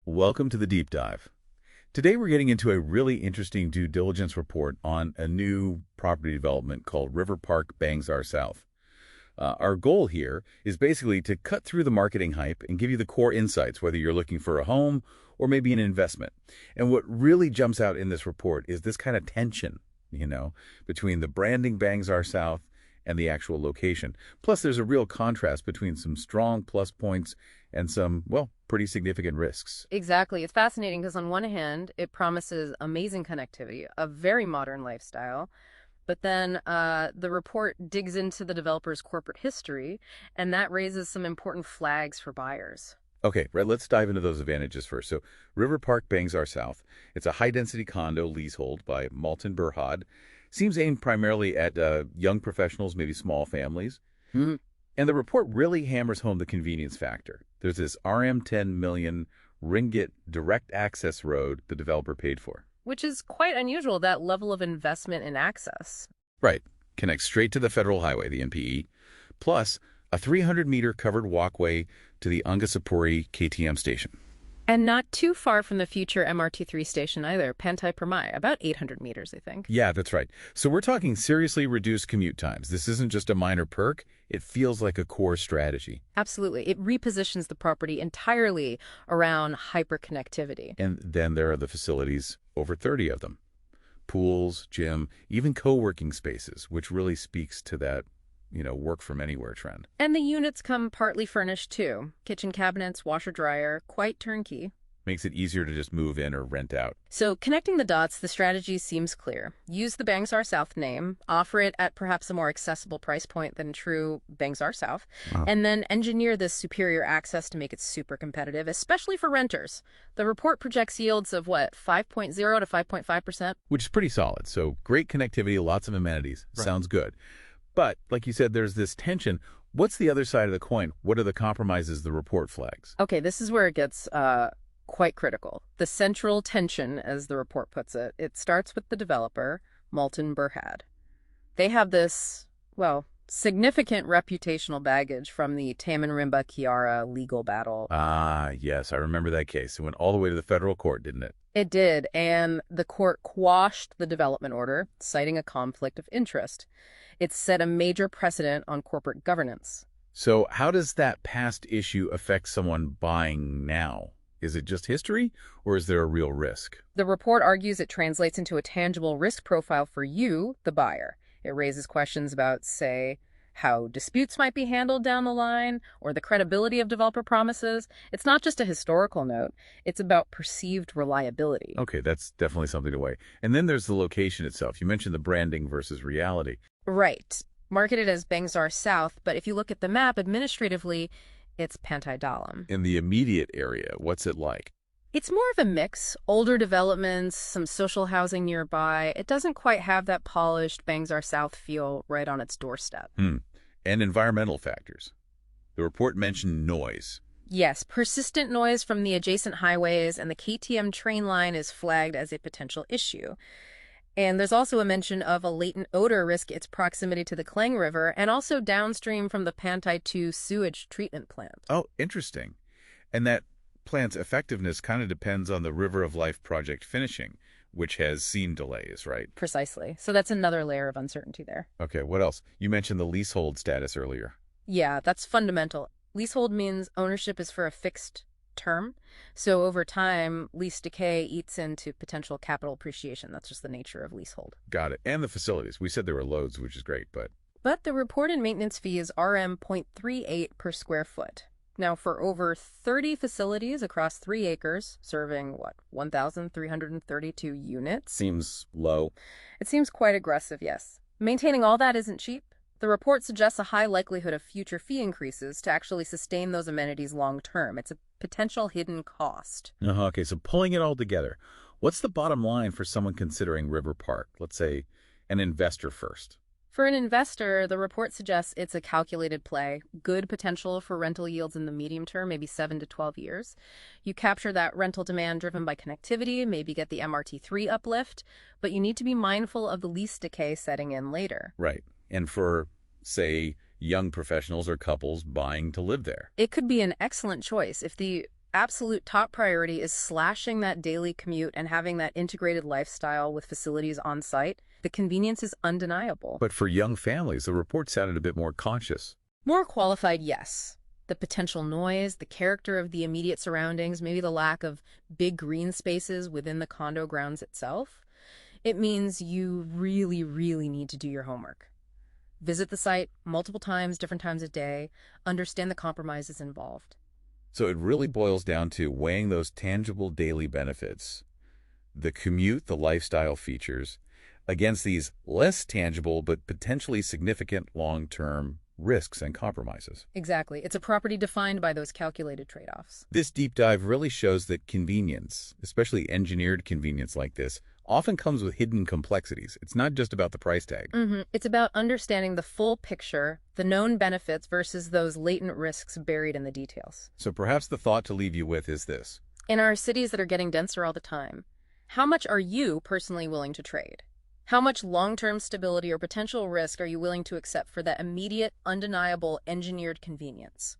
Welcome to the deep dive. Today we're getting into a really interesting due diligence report on a new property development called River Park Bangsar South. Our goal here is basically to cut through the marketing hype and give you the core insights, whether you're looking for a home or maybe an investment. And what really jumps out in this report is this kind of tension, between the branding Bangsar South and the actual location. Plus, there's a real contrast between some strong plus points and some, well, pretty significant risks. Exactly. It's fascinating because on one hand, it promises amazing connectivity, a very modern lifestyle. But then the report digs into the developer's corporate history, and that raises some important flags for buyers. Okay, right, let's dive into those advantages first. So, River Park Bangsar South, it's a high-density condo leasehold by Malton. Seems aimed primarily at young professionals, maybe small families. Hmm. And the report really hammers home the convenience factor. There's this RM 10 million ringgit direct access road the developer paid for. Which is quite unusual, that level of investment in access. Right. Connects straight to the federal highway, the NPE, plus a 300-meter covered walkway to the Angasapuri KTM station. And not too far from the future MRT3 station either, Pantai Permai, about 800 meters, I think. Yeah, that's right. So we're talking seriously reduced commute times. This isn't just a minor perk. It feels like a core strategy. Absolutely. It repositions the property entirely around hyperconnectivity. And then there are the facilities, over 30 of them. Pools, gym, even co-working spaces, which really speaks to that work from anywhere trend. And the units come partly furnished too. Kitchen cabinets, washer dryer, quite turnkey. Makes it easier to just move in or rent out. So connecting the dots, the strategy seems clear. Use the Bangsar South name, offer it at perhaps a more accessible price point than true Bangsar South, Wow. and then engineer this superior access to make it super competitive, especially for renters. The report projects yields of 5.0 to 5.5%? Which is pretty solid. So great connectivity, lots of amenities. Right. Sounds good. But, like you said, there's this tension. What's the other side of the coin? What are the compromises the report flags? Okay, this is where it gets quite critical. The central tension, as the report puts it, it starts with the developer, Malton. They have this, significant reputational baggage from the Tamanrimba Kiara legal battle. Ah, yes, I remember that case. It went all the way to the federal court, didn't it? It did, and the court quashed the development order, citing a conflict of interest. It set a major precedent on corporate governance. So how does that past issue affect someone buying now? Is it just history, or is there a real risk? The report argues it translates into a tangible risk profile for you, the buyer. It raises questions about, say, how disputes might be handled down the line, or the credibility of developer promises. It's not just a historical note. It's about perceived reliability. Okay, that's definitely something to weigh. And then there's the location itself. You mentioned the branding versus reality. Right. Marketed as Bangsar South, but if you look at the map, administratively, it's Pantai Dalam. In the immediate area, what's it like? It's more of a mix. Older developments, some social housing nearby. It doesn't quite have that polished Bangsar South feel right on its doorstep. And environmental factors. The report mentioned noise. Yes, persistent noise from the adjacent highways and the KTM train line is flagged as a potential issue. And there's also a mention of a latent odor risk, its proximity to the Klang River, and also downstream from the Pantai 2 sewage treatment plant. Oh, interesting. And that plant's effectiveness kind of depends on the River of Life project finishing, which has seen delays, right? Precisely. So that's another layer of uncertainty there. Okay, what else? You mentioned the leasehold status earlier. Yeah, that's fundamental. Leasehold means ownership is for a fixed term. So over time, lease decay eats into potential capital appreciation. That's just the nature of leasehold. Got it. And the facilities. We said there were loads, which is great, but... But the reported maintenance fee is RM 0.38 per square foot. Now, for over 30 facilities across 3 acres, serving, 1,332 units? Seems low. It seems quite aggressive, yes. Maintaining all that isn't cheap. The report suggests a high likelihood of future fee increases to actually sustain those amenities long term. It's a potential hidden cost. Okay, so pulling it all together, what's the bottom line for someone considering River Park? Let's say an investor first. For an investor, the report suggests it's a calculated play, good potential for rental yields in the medium term, maybe 7 to 12 years. You capture that rental demand driven by connectivity, maybe get the MRT3 uplift, but you need to be mindful of the lease decay setting in later. Right. And for, say, young professionals or couples buying to live there. It could be an excellent choice if the absolute top priority is slashing that daily commute and having that integrated lifestyle with facilities on site. The convenience is undeniable. But for young families, the report sounded a bit more conscious. More qualified, yes. The potential noise, the character of the immediate surroundings, maybe the lack of big green spaces within the condo grounds itself. It means you really, really need to do your homework. Visit the site multiple times, different times a day, understand the compromises involved. So it really boils down to weighing those tangible daily benefits, the commute, the lifestyle features, against these less tangible but potentially significant long-term risks and compromises. Exactly. It's a property defined by those calculated trade-offs. This deep dive really shows that convenience, especially engineered convenience like this, often comes with hidden complexities. It's not just about the price tag. It's about understanding the full picture, the known benefits versus those latent risks buried in the details. So perhaps the thought to leave you with is this. In our cities that are getting denser all the time, how much are you personally willing to trade? How much long-term stability or potential risk are you willing to accept for that immediate, undeniable, engineered convenience?